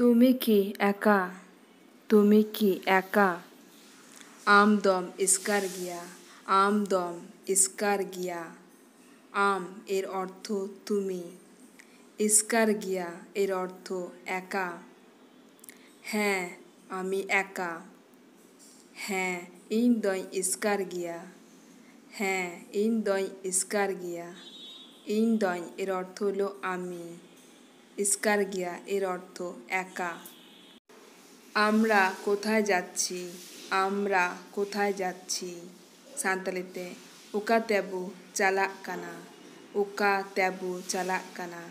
তুমি কি একা? তুমি কি একা? আমদম ইস্কার গিয়া, আমদম ইস্কার গিয়া। আম এর অর্থ তুমি, ইস্কার গিয়া এর অর্থ একা। হ্যাঁ, আমি একা। হ্যাঁ, ইন দই ইস্কার গিয়া। হ্যাঁ, ইন দই ইস্কার গিয়া। ইন দই এর অর্থ হলো আমি, ইস্কার গিয়া এর অর্থ একা। আমরা কোথায় যাচ্ছি? আমরা কোথায় যাচ্ছি? সান্তালিতে উকা তেবু চালাক কানা। উকা তেবু চালাক কানা।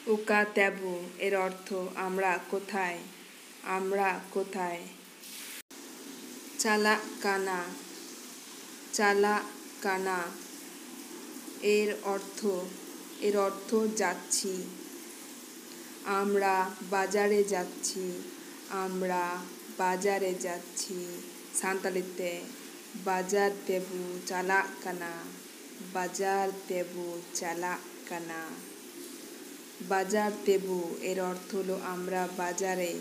উকা তেবু এর অর্থ আমরা কোথায়? আমরা কোথায়? চালাক কানা, চালাক কানা এর অর্থ যাচ্ছি। আমরা বাজারে যাচ্ছি। আমরা বাজারে যাচ্ছি। সান্তালিতে বাজার তেবু চালাক কানা। বাজার তেবু চালাক কানা। বাজার তেবু এর অর্থ হলো আমরা বাজারে।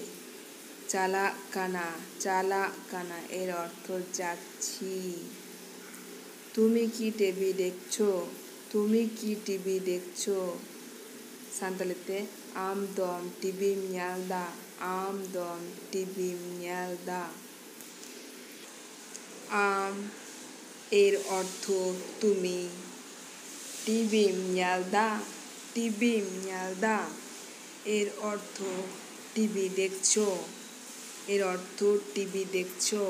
চালাক কানা, চালাক কানা এর অর্থ যাচ্ছি। তুমি কি টিভি দেখছো? তুমি কি টিভি দেখছো? সান্তালিতে আমদম টিভি মিয়ালদা। আমদম টিভি মিয়ালদা। আম এর অর্থ তুমি, টিভি মিয়ালদা, টিভি মিয়ালদা এর অর্থ টিভি দেখছো, এর অর্থ টিভি দেখছো।